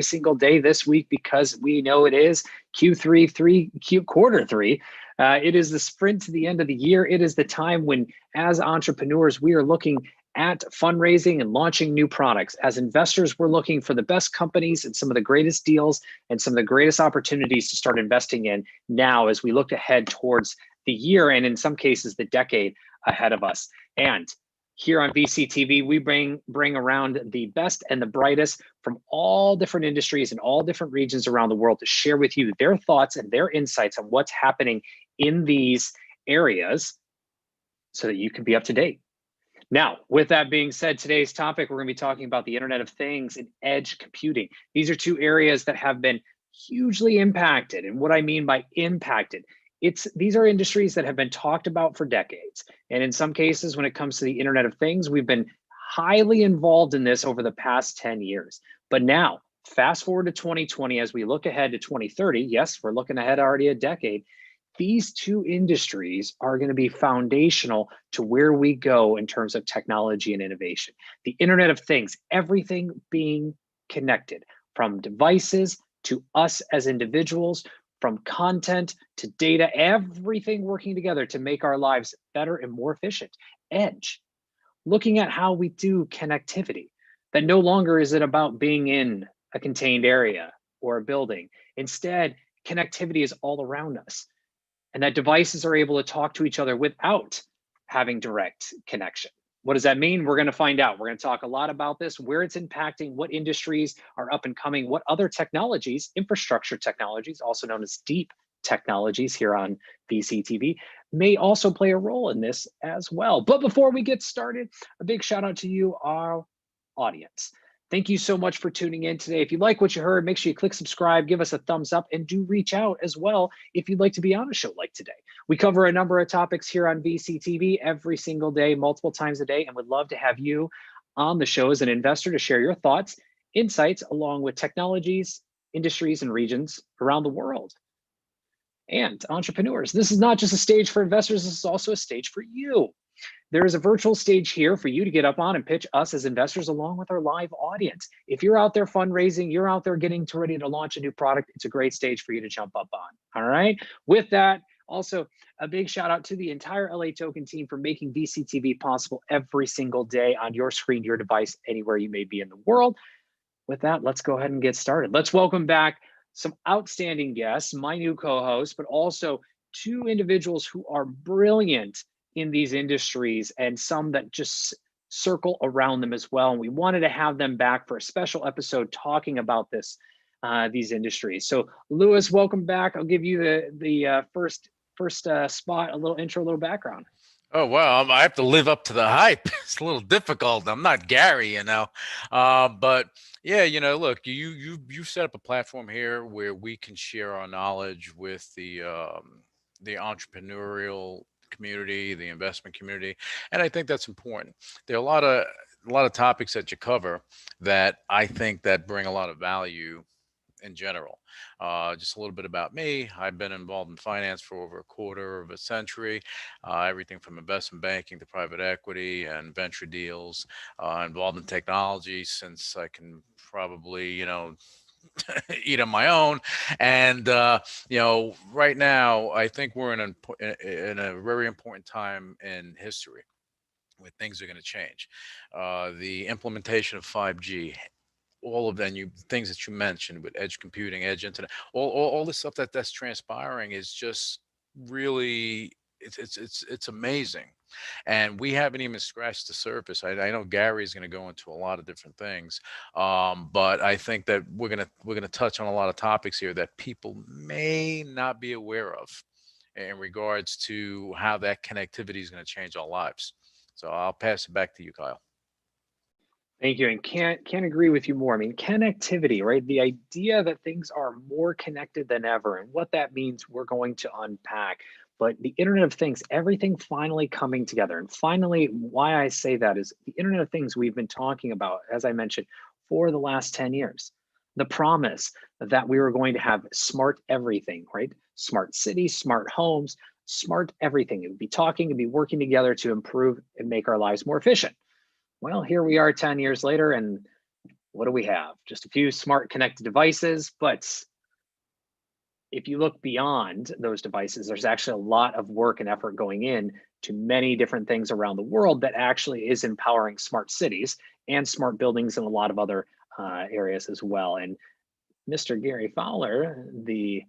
single day this week because we know it is quarter three. It is the sprint to the end of the year. It is the time when, as entrepreneurs, we are looking at fundraising and launching new products. As investors, we're looking for the best companies and some of the greatest deals and some of the greatest opportunities to start investing in now as we look ahead towards the year and in some cases the decade ahead of us. And here on VCTV, we bring around the best and the brightest from all different industries and all different regions around the world to share with you their thoughts and their insights on what's happening in these areas so that you can be up to date. Now, with that being said, today's topic, we're going to be talking about the Internet of Things and edge computing. These are two areas that have been hugely impacted. And what I mean by impacted, these are industries that have been talked about for decades. And in some cases, when it comes to the Internet of Things, we've been highly involved in this over the past 10 years. But now, fast forward to 2020, as we look ahead to 2030, yes, we're looking ahead already a decade. These two industries are going to be foundational to where we go in terms of technology and innovation. The Internet of Things, everything being connected, from devices to us as individuals, from content to data, everything working together to make our lives better and more efficient. Edge, looking at how we do connectivity, that no longer is it about being in a contained area or a building. Instead, connectivity is all around us. And that devices are able to talk to each other without having direct connection. What does that mean? We're going to find out. We're going to talk a lot about this, where it's impacting, what industries are up and coming, what other technologies, infrastructure technologies, also known as deep technologies here on VCTV, may also play a role in this as well. But before we get started, a big shout out to you, our audience. Thank you so much for tuning in today. If you like what you heard, make sure you click subscribe, give us a thumbs up, and do reach out as well if you'd like to be on a show like today. We cover a number of topics here on VCTV every single day, multiple times a day, and would love to have you on the show as an investor to share your thoughts, insights, along with technologies, industries, and regions around the world. And entrepreneurs, this is not just a stage for investors, this is also a stage for you. There is a virtual stage here for you to get up on and pitch us as investors along with our live audience. If you're out there fundraising, you're out there getting ready to launch a new product, it's a great stage for you to jump up on. All right. With that, also a big shout out to the entire LA Token team for making VCTV possible every single day on your screen, your device, anywhere you may be in the world. With that, let's go ahead and get started. Let's welcome back some outstanding guests, my new co-host, but also two individuals who are brilliant in these industries and some that just circle around them as well. And we wanted to have them back for a special episode talking about these industries. So Lewis, welcome back. I'll give you the first spot, a little intro, a little background. Oh, well, I have to live up to the hype. It's a little difficult. I'm not Gary, but yeah, look, you set up a platform here where we can share our knowledge with the entrepreneurial community, the investment community, and I think that's important. There are a lot of topics that you cover that I think that bring a lot of value in general. Just a little bit about me. I've been involved in finance for over a quarter of a century, everything from investment banking to private equity and venture deals, involved in technology since I can probably, eat on my own. And, right now, I think we're in a very important time in history where things are going to change. The implementation of 5G, all of them, things that you mentioned with edge computing, edge internet, all the stuff that's transpiring is just really, it's amazing. And we haven't even scratched the surface. I know Gary's going to go into a lot of different things, but I think that we're gonna touch on a lot of topics here that people may not be aware of in regards to how that connectivity is going to change our lives. So I'll pass it back to you, Kyle. Thank you, and can't agree with you more. I mean, connectivity, right? The idea that things are more connected than ever, and what that means, we're going to unpack. But the Internet of Things, everything finally coming together. And finally, why I say that is the Internet of Things we've been talking about, as I mentioned, for the last 10 years. The promise that we were going to have smart everything, right? Smart cities, smart homes, smart everything. It would be talking and be working together to improve and make our lives more efficient. Well, here we are 10 years later, and what do we have? Just a few smart connected devices, but if you look beyond those devices, there's actually a lot of work and effort going in to many different things around the world that actually is empowering smart cities and smart buildings and a lot of other areas as well. And Mr. Gary Fowler, the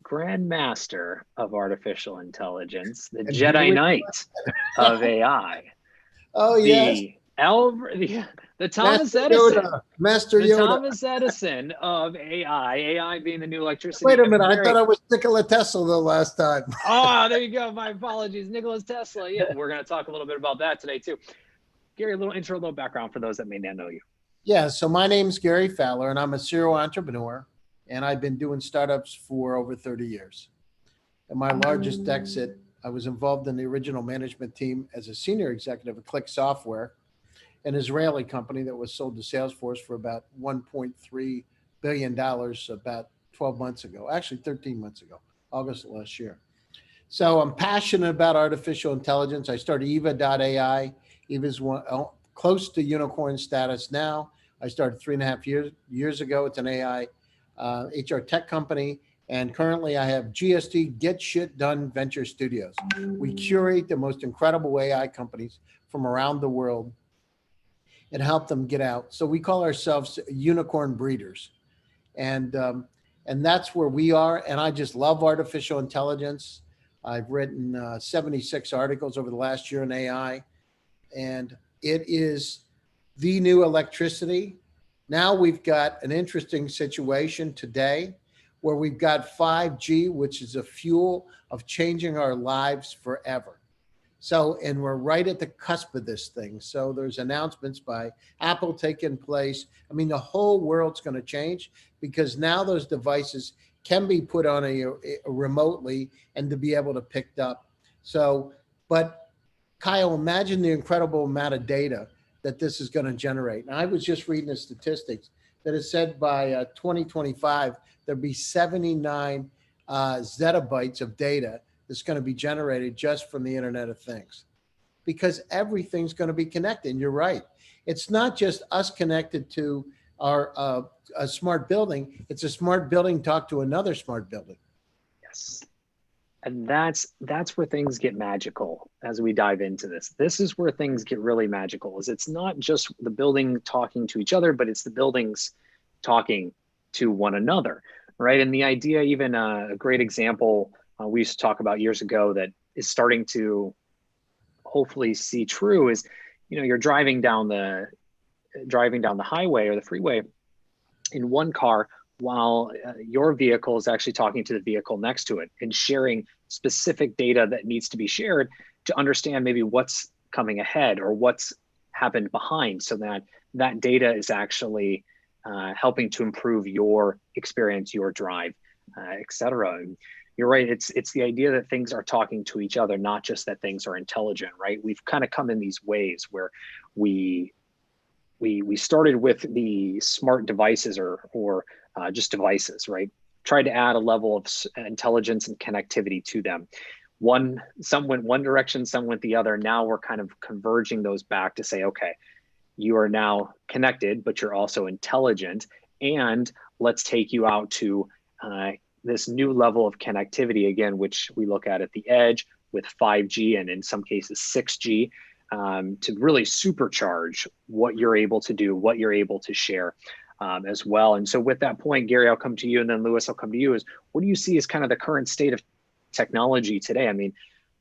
grandmaster of artificial intelligence, the Jedi Knight of AI, Oh, yes. The Thomas Master Edison. Yoda. Master The Yoda. Thomas Edison of AI being the new electricity. Wait a minute. I thought I was Nikola Tesla the last time. Oh, there you go. My apologies. Nikola Tesla. Yeah, we're going to talk a little bit about that today too. Gary, a little intro, a little background for those that may not know you. Yeah, so my name's Gary Fowler, and I'm a serial entrepreneur, and I've been doing startups for over 30 years. And my largest exit, I was involved in the original management team as a senior executive at Click Software, an Israeli company that was sold to Salesforce for about $1.3 billion about 12 months ago, actually 13 months ago, August of last year. So I'm passionate about artificial intelligence. I started Yva.ai. Yva's close to unicorn status now. I started 3.5 years ago. It's an AI HR tech company. And currently I have GSD Get Shit Done Venture Studios. We curate the most incredible AI companies from around the world and help them get out. So we call ourselves unicorn breeders. And that's where we are. And I just love artificial intelligence. I've written 76 articles over the last year in AI. And it is the new electricity. Now we've got an interesting situation today where we've got 5G, which is a fuel of changing our lives forever. So, and we're right at the cusp of this thing. So there's announcements by Apple taking place. I mean, the whole world's going to change because now those devices can be put on a remotely and to be able to picked up. So, but Kyle, imagine the incredible amount of data that this is going to generate. And I was just reading the statistics that it said by 2025, there'll be 79 zettabytes of data that's going to be generated just from the Internet of Things, because everything's going to be connected. And you're right. It's not just us connected to our a smart building. It's a smart building talk to another smart building. Yes. And that's where things get magical as we dive into this. This is where things get really magical. Is it's not just the building talking to each other, but it's the buildings talking to one another, right? And the idea, even a great example we used to talk about years ago that is starting to hopefully see true is, you know, you're driving down the highway or the freeway in one car while your vehicle is actually talking to the vehicle next to it and sharing specific data that needs to be shared to understand maybe what's coming ahead or what's happened behind, so that that data is actually helping to improve your experience, your drive, et cetera. And you're right, it's the idea that things are talking to each other, not just that things are intelligent, right? We've kind of come in these waves where we started with the smart devices or just devices, right? Tried to add a level of intelligence and connectivity to them. Some went one direction, some went the other. Now we're kind of converging those back to say, okay, you are now connected, but you're also intelligent. And let's take you out to this new level of connectivity again, which we look at the edge with 5G and in some cases 6G. To really supercharge what you're able to do, what you're able to share as well. And so with that point, Gary, I'll come to you, and then Lewis, I'll come to you, is what do you see as kind of the current state of technology today? I mean,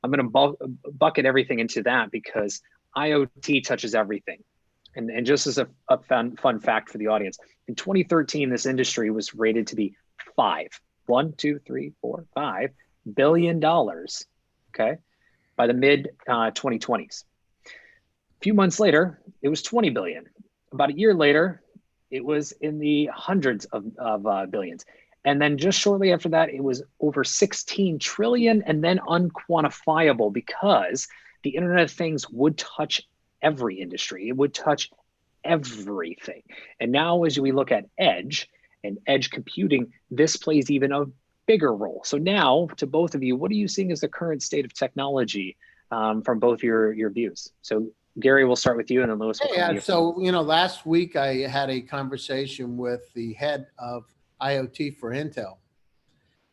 I'm going to bucket everything into that because IoT touches everything. And just as a fun fact for the audience, in 2013, this industry was rated to be $5 billion, okay, by the mid 2020s. A few months later, it was 20 billion. About a year later, it was in the hundreds of billions. And then just shortly after that, it was over 16 trillion and then unquantifiable, because the Internet of Things would touch every industry. It would touch everything. And now as we look at edge and edge computing, this plays even a bigger role. So now to both of you, what are you seeing as the current state of technology from both your views? So Gary, we'll start with you, and then Lewis will come to Yeah, you. so, last week I had a conversation with the head of IoT for Intel,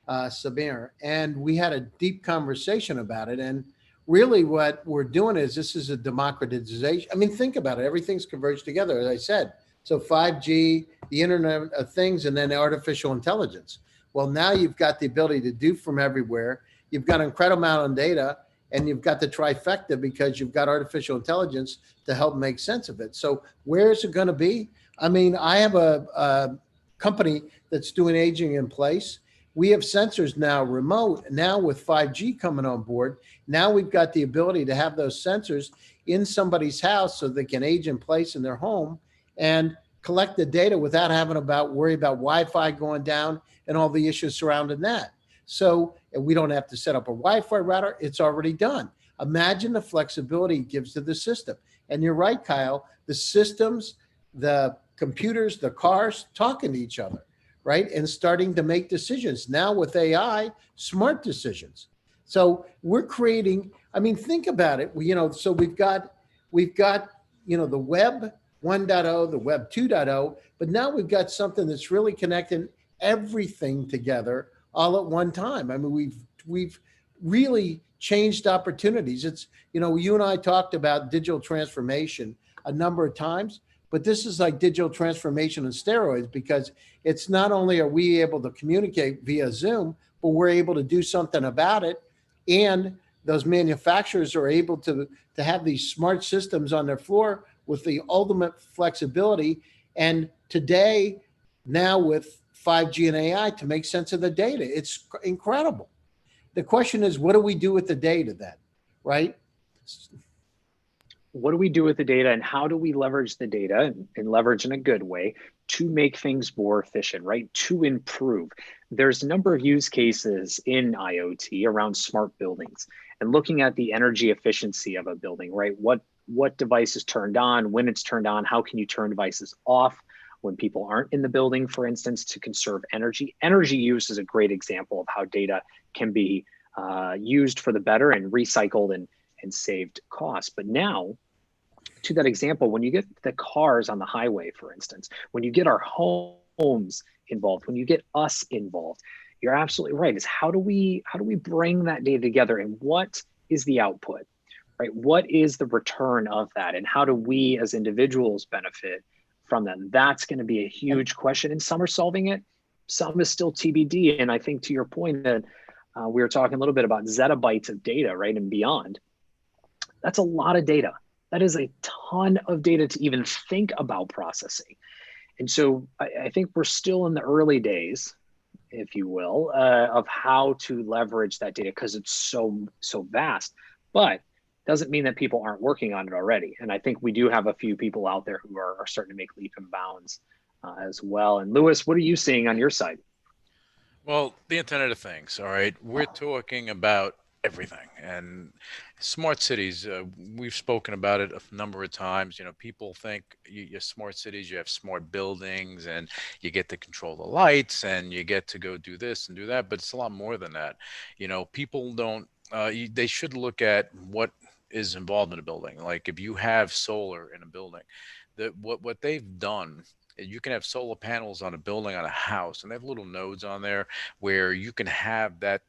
Samir, and we had a deep conversation about it. And really what we're doing is this is a democratization. I mean, think about it. Everything's converged together, as I said. So 5G, the Internet of Things, and then artificial intelligence. Well, now you've got the ability to do from everywhere. You've got an incredible amount of data, and you've got the trifecta because you've got artificial intelligence to help make sense of it. So where is it going to be? I mean, I have a company that's doing aging in place. We have sensors now remote. Now with 5G coming on board, now we've got the ability to have those sensors in somebody's house so they can age in place in their home and collect the data without having worry about Wi-Fi going down and all the issues surrounding that. So we don't have to set up a Wi-Fi router. It's already done. Imagine the flexibility it gives to the system. And you're right, Kyle, the systems, the computers, the cars talking to each other, right? And starting to make decisions. Now with AI, smart decisions. So we're creating, I mean, think about it. So we've got, the web 1.0, the web 2.0, but now we've got something that's really connecting everything together all at one time. I mean, we've really changed opportunities. It's, you and I talked about digital transformation a number of times, but this is like digital transformation on steroids, because it's not only are we able to communicate via Zoom, but we're able to do something about it. And those manufacturers are able to have these smart systems on their floor with the ultimate flexibility. And today, now with 5G and AI, to make sense of the data, it's incredible. The question is, what do we do with the data then, right? What do we do with the data, and how do we leverage the data, and leverage in a good way, to make things more efficient, right? To improve. There's a number of use cases in IoT around smart buildings and looking at the energy efficiency of a building, right? What device is turned on, when it's turned on, how can you turn devices off when people aren't in the building, for instance, to conserve energy. Energy use is a great example of how data can be used for the better and recycled and saved costs. But now, to that example, when you get the cars on the highway, for instance, when you get our homes involved, when you get us involved, you're absolutely right. Is how do we bring that data together, and what is the output, right? What is the return of that, and how do we as individuals benefit from that? That's going to be a huge question, and some are solving it, some is still TBD. And I think to your point that we were talking a little bit about zettabytes of data, right, and beyond. That's a lot of data. That is a ton of data to even think about processing. And so I think we're still in the early days, if you will, of how to leverage that data, because it's so vast. But doesn't mean that people aren't working on it already. And I think we do have a few people out there who are starting to make leap and bounds as well. And Lewis, what are you seeing on your side? Well, the Internet of Things, all right. We're talking about everything, and smart cities. We've spoken about it a number of times. People think you're smart cities, you have smart buildings, and you get to control the lights, and you get to go do this and do that. But it's a lot more than that. People don't. They should look at what is involved in a building. Like if you have solar in a building, what they've done, you can have solar panels on a building, on a house, and they have little nodes on there where you can have that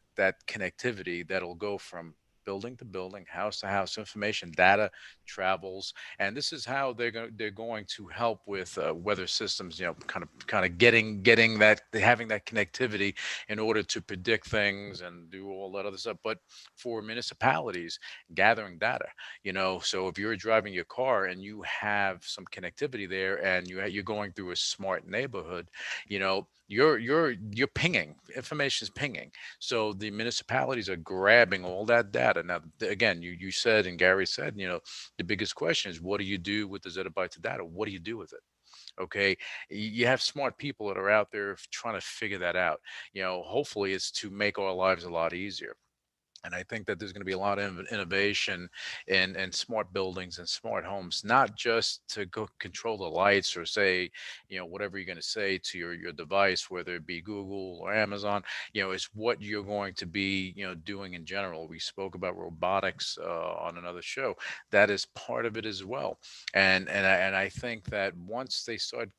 connectivity that'll go from building to building, house to house. Information data travels, and this is how they're going to help with weather systems, kind of getting that, having that connectivity in order to predict things and do all that other stuff. But for municipalities, gathering data, so if you're driving your car and you have some connectivity there, and you're going through a smart neighborhood, you're pinging, information is pinging. So the municipalities are grabbing all that data. Now, again, you said, and Gary said, the biggest question is, what do you do with the zettabytes of data? What do you do with it? Okay. You have smart people that are out there trying to figure that out. Hopefully it's to make our lives a lot easier. And I think that there's going to be a lot of innovation in smart buildings and smart homes, not just to go control the lights or say, whatever you're going to say to your device, whether it be Google or Amazon, is what you're going to be, doing in general. We spoke about robotics on another show. That is part of it as well. And I think that once they start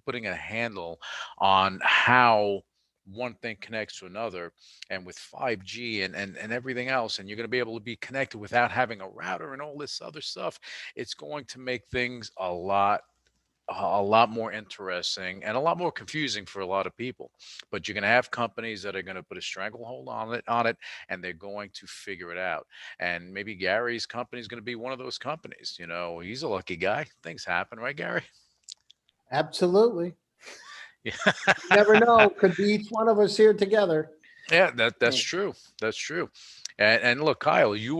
putting a handle on how one thing connects to another, and with 5G and everything else, and you're going to be able to be connected without having a router and all this other stuff, it's going to make things a lot more interesting and a lot more confusing for a lot of people. But you're going to have companies that are going to put a stranglehold on it, and they're going to figure it out. And maybe Gary's company is going to be one of those companies. He's a lucky guy. Things happen, right, Gary? Absolutely. Yeah. You never know. Could be each one of us here together. Yeah, that's true. That's true. And look, Kyle, you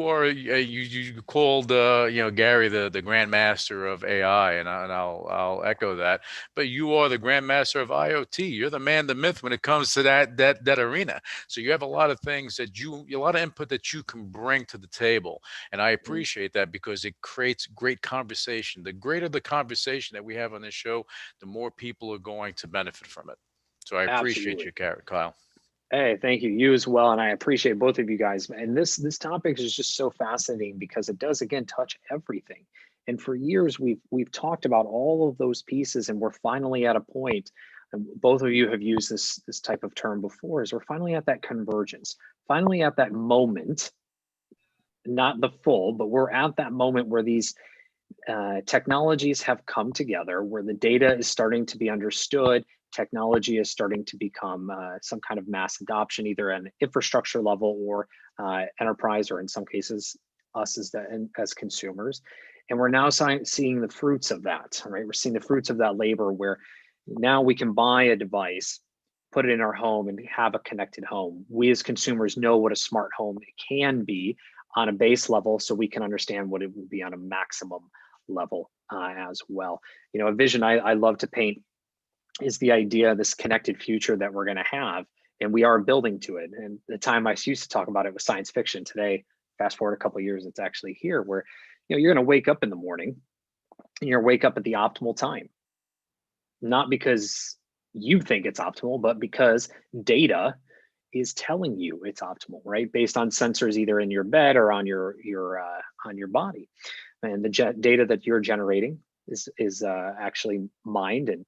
called Gary the grandmaster of AI, and I'll echo that. But you are the grandmaster of IoT. You're the man, the myth when it comes to that arena. So you have a lot of things a lot of input that you can bring to the table, and I appreciate that because it creates great conversation. The greater the conversation that we have on this show, the more people are going to benefit from it. So I appreciate Absolutely. you, Kyle. Hey, thank you. You as well. And I appreciate both of you guys. And this topic is just so fascinating because it does, again, touch everything. And for years, we've talked about all of those pieces, and we're finally at a point, and both of you have used this type of term before, is we're finally at that convergence, finally at that moment, not the full, but we're at that moment where these technologies have come together, where the data is starting to be understood, technology is starting to become some kind of mass adoption, either at an infrastructure level or enterprise, or in some cases, us as consumers. And we're now seeing the fruits of that, right? We're seeing the fruits of that labor where now we can buy a device, put it in our home, and have a connected home. We as consumers know what a smart home can be on a base level, so we can understand what it will be on a maximum level as well. A vision I love to paint is the idea of this connected future that we're going to have, and we are building to it. And the time I used to talk about it was science fiction. Today, fast forward a couple of years, it's actually here, where you're going to wake up in the morning, and you're wake up at the optimal time, not because you think it's optimal, but because data is telling you it's optimal, right? Based on sensors either in your bed or on your body, and the data that you're generating is actually mined and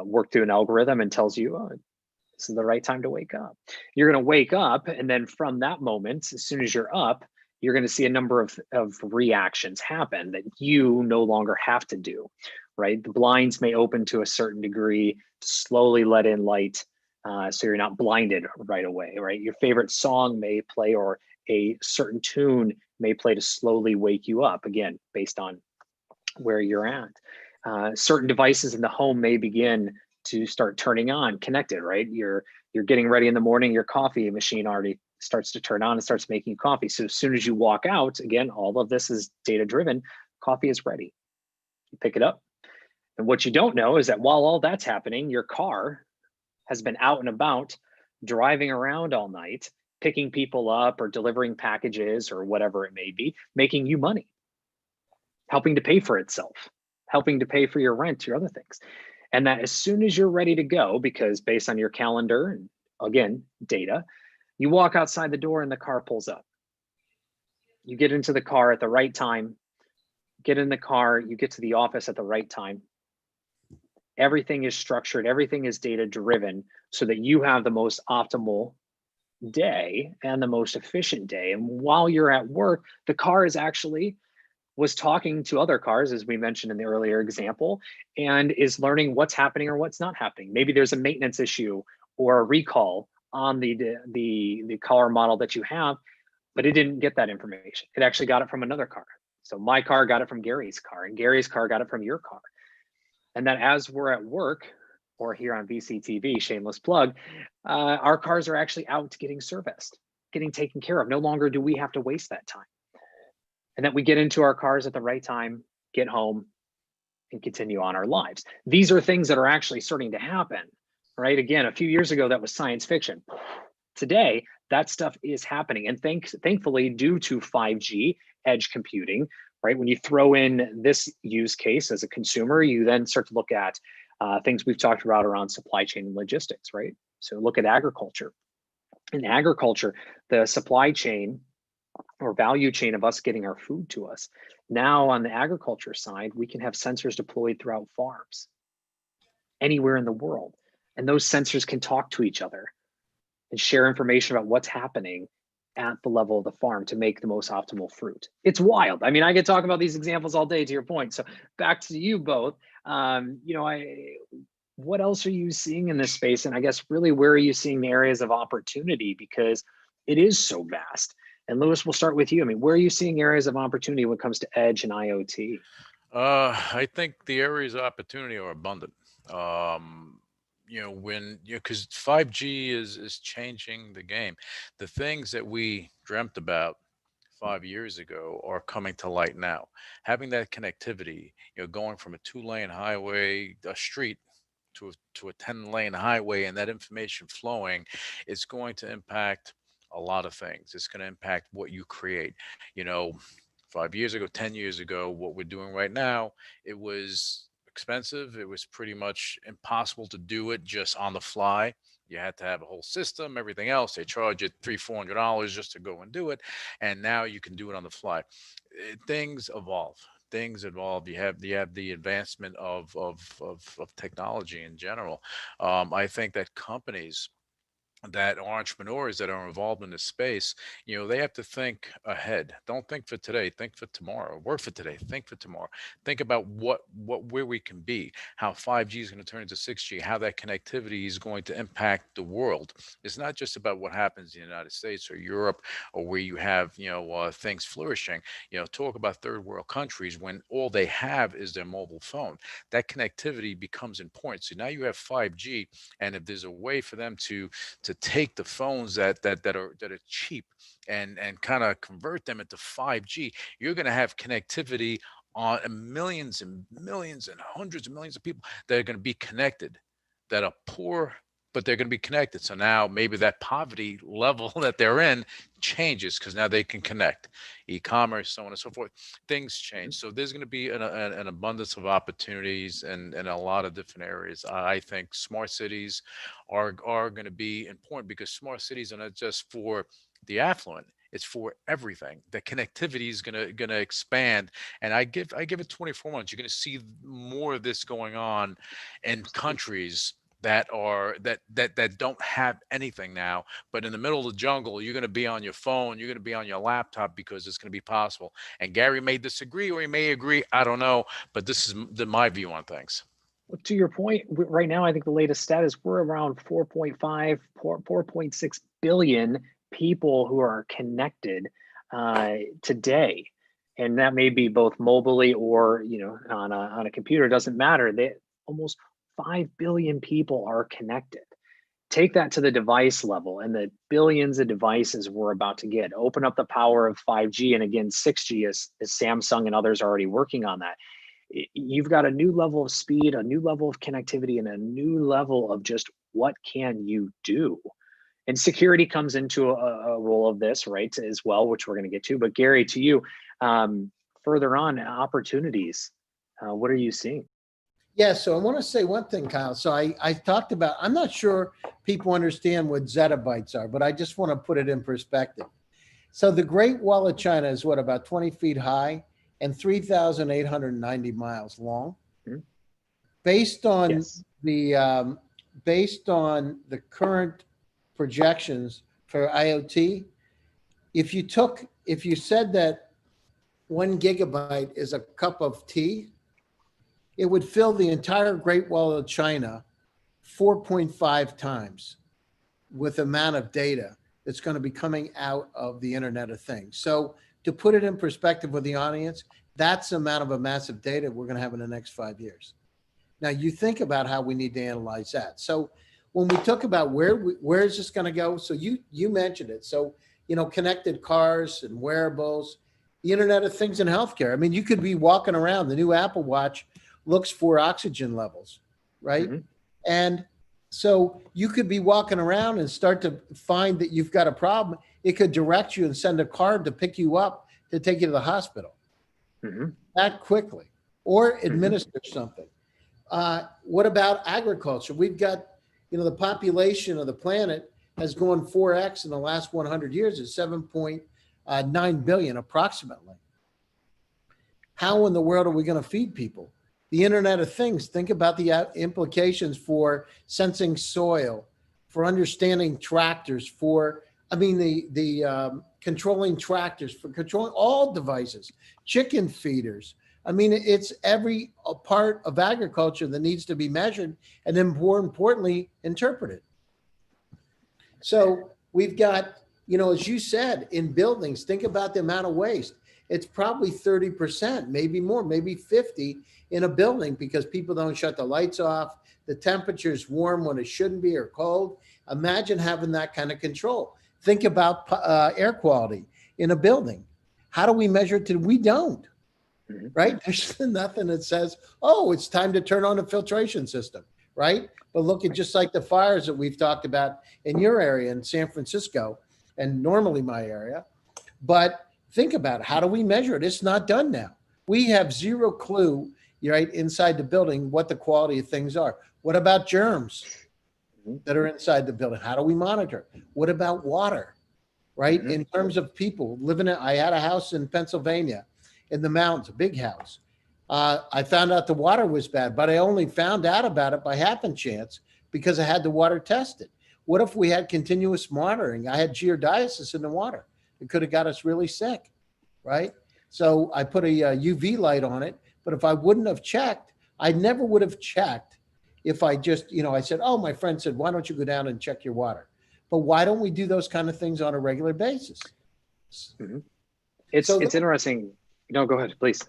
worked through an algorithm and tells you, oh, this is the right time to wake up. You're going to wake up, and then from that moment, as soon as you're up, you're going to see a number of reactions happen that you no longer have to do, right? The blinds may open to a certain degree to slowly let in light, so you're not blinded right away, right? Your favorite song may play, or a certain tune may play to slowly wake you up, again, based on where you're at. Certain devices in the home may begin to start turning on, connected, right? You're getting ready in the morning, your coffee machine already starts to turn on and starts making you coffee. So as soon as you walk out, again, all of this is data driven, coffee is ready. You pick it up. And what you don't know is that while all that's happening, your car has been out and about, driving around all night, picking people up or delivering packages or whatever it may be, making you money, helping to pay for itself, helping to pay for your rent, your other things. And that as soon as you're ready to go, because based on your calendar and again, data, you walk outside the door and the car pulls up. You get into the car at the right time, get in the car, you get to the office at the right time. Everything is structured, everything is data driven so that you have the most optimal day and the most efficient day. And while you're at work, the car was talking to other cars, as we mentioned in the earlier example, and is learning what's happening or what's not happening. Maybe there's a maintenance issue or a recall on the car model that you have, but it didn't get that information. It actually got it from another car. So my car got it from Gary's car, and Gary's car got it from your car. And that as we're at work, or here on VCTV, shameless plug, our cars are actually out getting serviced, getting taken care of. No longer do we have to waste that time. And that we get into our cars at the right time, get home, and continue on our lives. These are things that are actually starting to happen, right? Again, a few years ago, that was science fiction. Today, that stuff is happening. And thankfully, due to 5G edge computing, right? When you throw in this use case as a consumer, you then start to look at things we've talked about around supply chain and logistics, right? So look at agriculture. In agriculture, the supply chain or value chain of us getting our food to us. Now on the agriculture side, we can have sensors deployed throughout farms anywhere in the world. And those sensors can talk to each other and share information about what's happening at the level of the farm to make the most optimal fruit. It's wild. I mean, I could talk about these examples all day to your point. So back to you both. What else are you seeing in this space? And I guess really, where are you seeing the areas of opportunity? Because it is so vast. And Lewis, we'll start with you. I mean, where are you seeing areas of opportunity when it comes to Edge and IoT? I think the areas of opportunity are abundant. Because 5G is changing the game. The things that we dreamt about 5 years ago are coming to light now. Having that connectivity, going from a 2-lane highway, a street, to a 10-lane highway, and that information flowing is going to impact a lot of things. It's going to impact what you create. 5 years ago, 10 years ago, what we're doing right now, it was expensive. It was pretty much impossible to do it just on the fly. You had to have a whole system, everything else. They charge you $300-400 just to go and do it. And now you can do it on the fly. Things evolve. You have the advancement of technology in general. I think that companies that are entrepreneurs that are involved in this space, they have to think ahead. Don't think for today, think for tomorrow. Work for today, think for tomorrow. Think about where we can be, how 5G is going to turn into 6G, how that connectivity is going to impact the world. It's not just about what happens in the United States or Europe or where you have, things flourishing. Talk about third world countries when all they have is their mobile phone. That connectivity becomes important. So now you have 5G, and if there's a way for them to take the phones that are cheap and kind of convert them into 5G, you're going to have connectivity on millions and millions and hundreds of millions of people that are going to be connected, that are poor, but they're going to be connected. So now maybe that poverty level that they're in changes because now they can connect. E-commerce, so on and so forth. Things change. So there's going to be an abundance of opportunities and a lot of different areas. I think smart cities are going to be important because smart cities are not just for the affluent. It's for everything. The connectivity is gonna expand, and I give it 24 months. You're gonna see more of this going on in countries that don't have anything now. But in the middle of the jungle, you're going to be on your phone, you're going to be on your laptop because it's going to be possible. And Gary may disagree or he may agree, I don't know, but this is my view on things. To your point, right now, I think the latest stat is we're around 4.6 billion people who are connected today. And that may be both mobilely or on a computer, it doesn't matter. Almost 5 billion people are connected. Take that to the device level and the billions of devices we're about to get. Open up the power of 5G and again 6G as Samsung and others are already working on that. You've got a new level of speed, a new level of connectivity, and a new level of just what can you do. And security comes into a role of this, right, as well, which we're going to get to. But Gary, to you, further on, opportunities, what are you seeing? Yeah, so I want to say one thing, Kyle. So I talked about, I'm not sure people understand what zettabytes are, but I just want to put it in perspective. So the Great Wall of China is what, about 20 feet high and 3,890 miles long. Mm-hmm. Based on the current projections for IoT, if you said that 1 gigabyte is a cup of tea, it would fill the entire Great Wall of China 4.5 times with the amount of data that's going to be coming out of the Internet of Things. So to put it in perspective with the audience, that's the amount of a massive data we're going to have in the next 5 years. Now you think about how we need to analyze that. So when we talk about where is this going to go? So you mentioned it. So, connected cars and wearables, the Internet of Things in healthcare. I mean, you could be walking around, the new Apple Watch looks for oxygen levels, right? Mm-hmm. And So you could be walking around and start to find that you've got a problem. It could direct you and send a car to pick you up to take you to the hospital that quickly, or administer something. What about agriculture? We've got, the population of the planet has gone 4x in the last 100 years. It's 7.9 billion approximately. How in the world are we going to feed people? The Internet of Things, think about the implications for sensing soil, for understanding tractors, for, controlling tractors, for controlling all devices, chicken feeders. It's every part of agriculture that needs to be measured and then more importantly, interpreted. So we've got, as you said, in buildings, think about the amount of waste. It's probably 30%, maybe more, maybe 50 in a building because people don't shut the lights off. The temperature is warm when it shouldn't be or cold. Imagine having that kind of control. Think about air quality in a building. How do we measure it? We don't, right? There's nothing that says, oh, it's time to turn on a filtration system, right? But look at just like the fires that we've talked about in your area in San Francisco and normally my area. But think about it. How do we measure it? It's not done now. We have zero clue, right, inside the building what the quality of things are. What about germs that are inside the building? How do we monitor? What about water, right? In terms of people living I had a house in Pennsylvania in the mountains, a big house. I found out the water was bad, but I only found out about it by happen chance because I had the water tested. What if we had continuous monitoring? I had giardiasis in the water. It could have got us really sick, right? So I put a UV light on it, but if I wouldn't have checked, I never would have checked if I just, I said, oh, my friend said, why don't you go down and check your water? But why don't we do those kind of things on a regular basis? It's interesting. No, go ahead, please.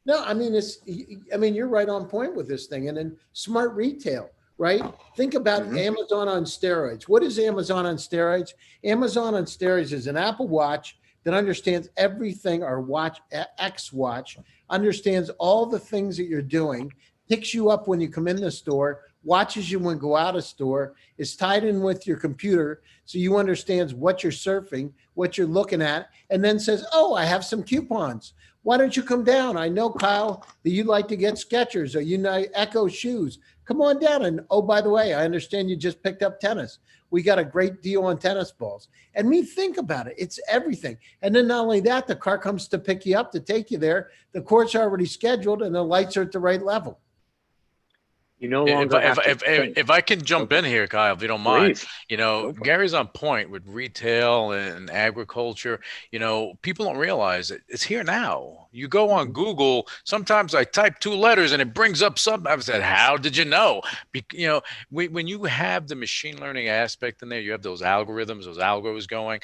No, you're right on point with this thing. And then smart retail, right? Think about Amazon on steroids. What is Amazon on steroids? Amazon on steroids is an Apple Watch that understands everything, or X watch, understands all the things that you're doing, picks you up when you come in the store, watches you when you go out of store, is tied in with your computer so you understands what you're surfing, what you're looking at, and then says, oh, I have some coupons. Why don't you come down? I know, Kyle, that you like to get Skechers or Echo shoes. Come on down. And oh, by the way, I understand you just picked up tennis. We got a great deal on tennis balls. And think about it. It's everything. And then not only that, the car comes to pick you up to take you there. The court's already scheduled and the lights are at the right level. You no longer if I can jump in here, Kyle, if you don't mind, Gary's on point with retail and agriculture. People don't realize it's here now. You go on Google, sometimes I type 2 letters and it brings up something. I've said, how did you know? When you have the machine learning aspect in there, you have those algorithms, those algos going,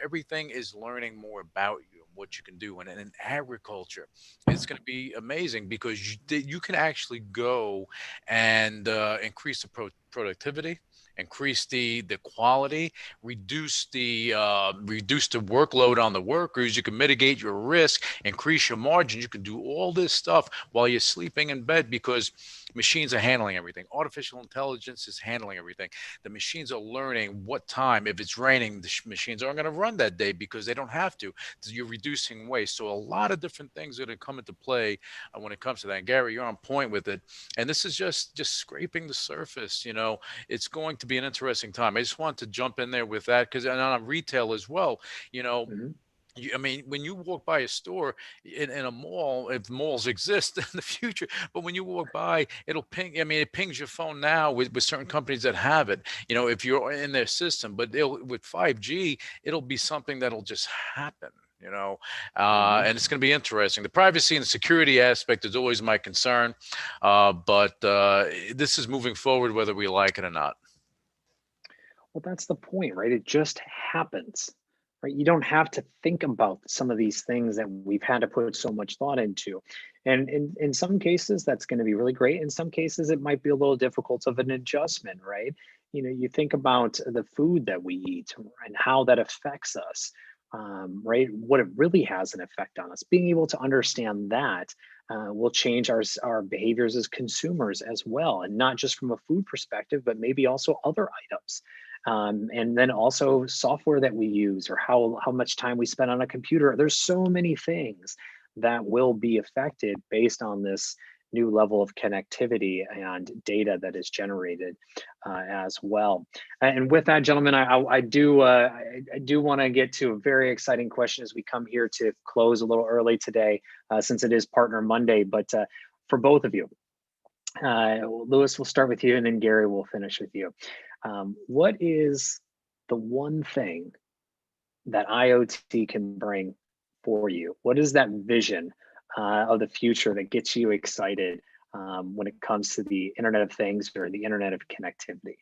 everything is learning more about you, what you can do. And in agriculture, it's going to be amazing because you can actually go and increase the productivity, increase the quality, reduce the workload on the workers. You can mitigate your risk, increase your margins. You can do all this stuff while you're sleeping in bed because machines are handling everything. Artificial intelligence is handling everything. The machines are learning what time, if it's raining, the machines aren't going to run that day because they don't have to. You're reducing waste. So a lot of different things are going to come into play when it comes to that. And Gary, you're on point with it. And this is just scraping the surface. It's going to be an interesting time. I just want to jump in there with that because on retail as well, when you walk by a store in a mall, if malls exist in the future, but when you walk by, it'll ping. It pings your phone now with certain companies that have it, if you're in their system, but with 5G, it'll be something that'll just happen. And it's going to be interesting. The privacy and the security aspect is always my concern, but this is moving forward whether we like it or not. Well, that's the point, right? It just happens, right? You don't have to think about some of these things that we've had to put so much thought into. And in some cases, that's going to be really great. In some cases, it might be a little difficult of an adjustment, right? You think about the food that we eat and how that affects us. right? What it really has an effect on us. Being able to understand that will change our behaviors as consumers as well, and not just from a food perspective, but maybe also other items. And then also software that we use, or how much time we spend on a computer. There's so many things that will be affected based on this new level of connectivity and data that is generated as well. And with that, gentlemen, I do want to get to a very exciting question as we come here to close a little early today, since it is Partner Monday. But for both of you, Louis, we'll start with you, and then Gary will finish with you. What is the one thing that IoT can bring for you? What is that vision of the future that gets you excited when it comes to the Internet of Things or the Internet of Connectivity?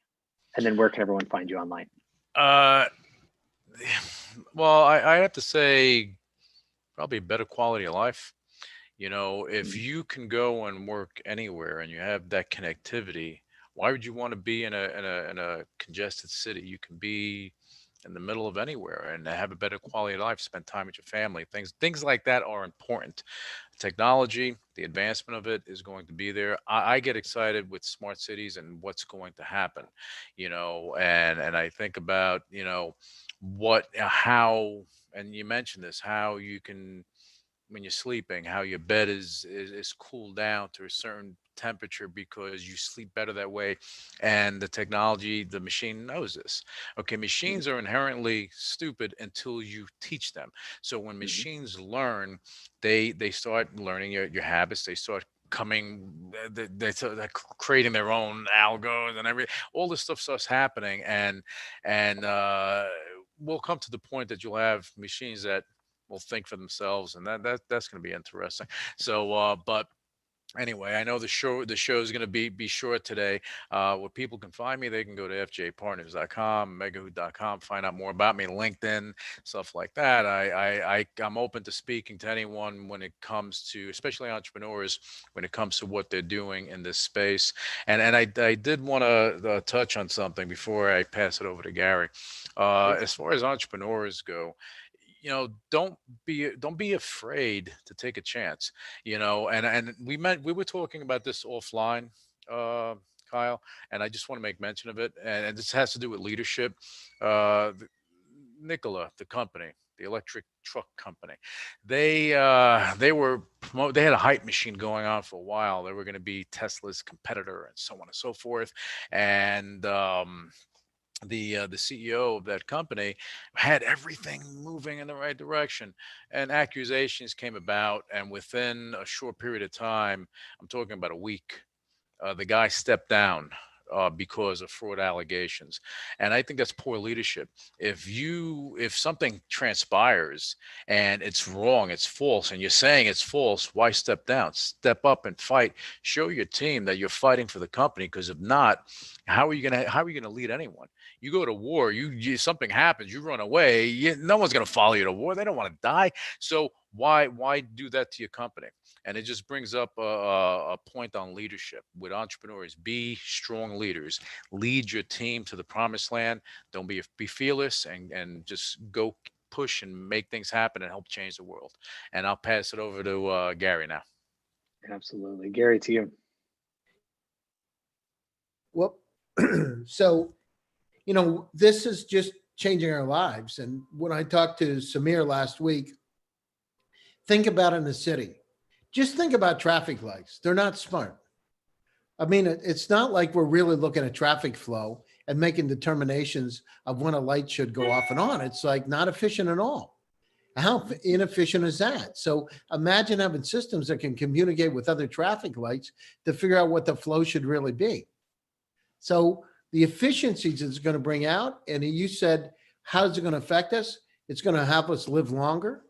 And then where can everyone find you online? Well, I have to say probably a better quality of life. If you can go and work anywhere and you have that connectivity, why would you want to be in a congested city? You can be in the middle of anywhere and have a better quality of life, spend time with your family. Things like that are important. Technology, the advancement of it is going to be there. I get excited with smart cities and what's going to happen, and I think about, how, and you mentioned this, how you can, when you're sleeping, how your bed is cooled down to a certain temperature because you sleep better that way. And the technology, the machine knows this. Okay, machines are inherently stupid until you teach them. So when machines learn, they start learning your habits. They start they start creating their own algos and all this stuff starts happening, and we'll come to the point that you'll have machines that will think for themselves, and that's going to be interesting. So, but anyway, I know the show is going to be short today. Where people can find me, they can go to fjpartners.com, megahoot.com, find out more about me, LinkedIn, stuff like that. I'm open to speaking to anyone when it comes to, especially entrepreneurs, when it comes to what they're doing in this space. And I did want to touch on something before I pass it over to Gary. As far as entrepreneurs go, don't be afraid to take a chance, and we were talking about this offline, Kyle, and I just want to make mention of it, and this has to do with leadership. Nikola, the company, the electric truck company, they had a hype machine going on for a while. They were going to be Tesla's competitor and so on and so forth, and the CEO of that company had everything moving in the right direction, and accusations came about, and within a short period of time, I'm talking about a week, the guy stepped down because of fraud allegations. And I think that's poor leadership. If something transpires and it's wrong, it's false, and you're saying it's false, why step down? Step up and fight. Show your team that you're fighting for the company, because if not, how are you gonna lead anyone? You go to war, something happens, you run away, no one's gonna follow you to war. They don't want to die. So why do that to your company? And it just brings up a point on leadership with entrepreneurs. Be strong leaders. Lead your team to the promised land. Don't be fearless, and just go push and make things happen and help change the world. And I'll pass it over to Gary now. Absolutely. Gary, to you. Well, so, this is just changing our lives. And when I talked to Samir last week, think about in the city. Just think about traffic lights. They're not smart. I mean, it's not like we're really looking at traffic flow and making determinations of when a light should go off and on. It's like not efficient at all. How inefficient is that? So imagine having systems that can communicate with other traffic lights to figure out what the flow should really be. So the efficiencies it's going to bring out, and you said, how is it going to affect us? It's going to help us live longer,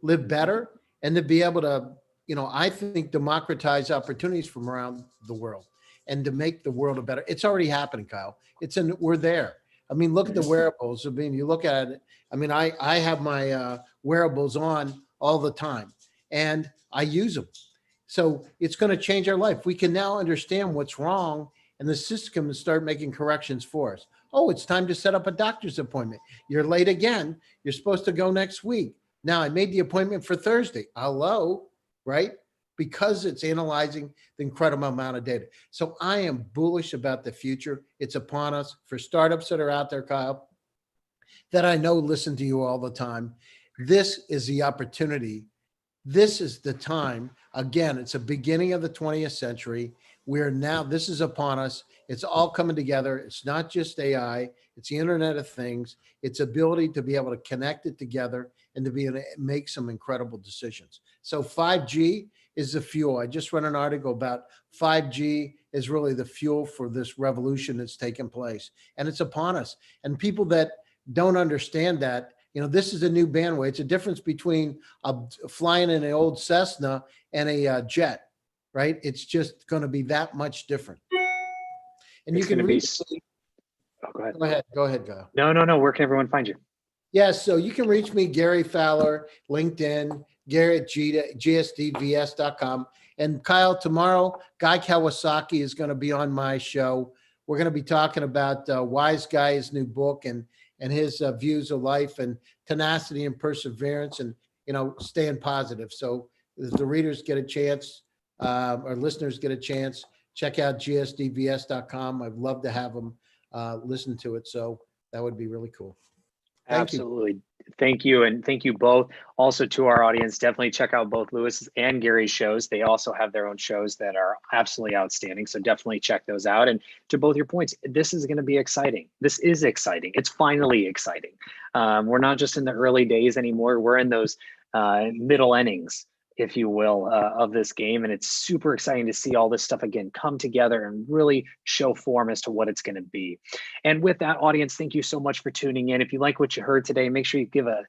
live better, and to be able to, I think, democratize opportunities from around the world and to make the world a better. It's already happening, Kyle. We're there. I mean, look at the wearables. I mean, you look at it. I mean, I have my wearables on all the time, and I use them. So it's going to change our life. We can now understand what's wrong and the system can start making corrections for us. Oh, it's time to set up a doctor's appointment. You're late again. You're supposed to go next week. Now I made the appointment for Thursday. Hello, right? Because it's analyzing the incredible amount of data. So I am bullish about the future. It's upon us. For startups that are out there, Kyle, that I know listen to you all the time, this is the opportunity. This is the time. Again, it's a beginning of the 20th century. We're now, this is upon us. It's all coming together. It's not just AI. It's the Internet of Things. It's ability to be able to connect it together and to be able to make some incredible decisions. So 5G is the fuel. I just read an article about 5G is really the fuel for this revolution that's taken place. And it's upon us. And people that don't understand that, you know, this is a new bandwidth. It's a difference between flying in an old Cessna and a jet, right? It's just going to be that much different. And It's you can reach me. Oh, go ahead. Go ahead, Kyle. No. Where can everyone find you? Yes, so you can reach me, Gary Fowler, LinkedIn, Gary at GSDVS.com. And Kyle, tomorrow, Guy Kawasaki is going to be on my show. We're going to be talking about Wise Guy's new book and his views of life and tenacity and perseverance and, you know, staying positive. So if the readers get a chance, or listeners get a chance, check out GSDVS.com. I'd love to have them listen to it. So that would be really cool. Thank you. Absolutely. Thank you. And thank you both. Also to our audience, definitely check out both Lewis and Gary's shows. They also have their own shows that are absolutely outstanding. So definitely check those out. And to both your points, this is going to be exciting. This is exciting. It's finally exciting. We're not just in the early days anymore. We're in those middle innings, if you will, of this game. And it's super exciting to see all this stuff again come together and really show form as to what it's going to be. And with that, audience, thank you so much for tuning in. If you like what you heard today, make sure you give a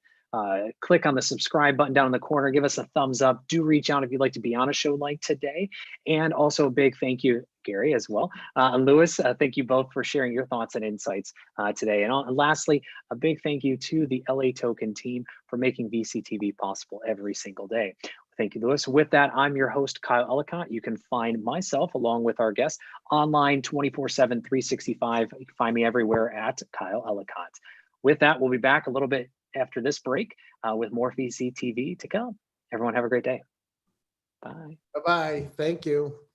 click on the subscribe button down in the corner, give us a thumbs up. Do reach out if you'd like to be on a show like today. And also a big thank you, Gary, as well. And Lewis, thank you both for sharing your thoughts and insights today. And lastly, a big thank you to the LA Token team for making VCTV possible every single day. Thank you, Lewis. With that, I'm your host, Kyle Ellicott. You can find myself along with our guests online 24/7, 365. You can find me everywhere at Kyle Ellicott. With that, we'll be back a little bit after this break with more VCTV to come. Everyone have a great day. Bye. Bye-bye. Thank you.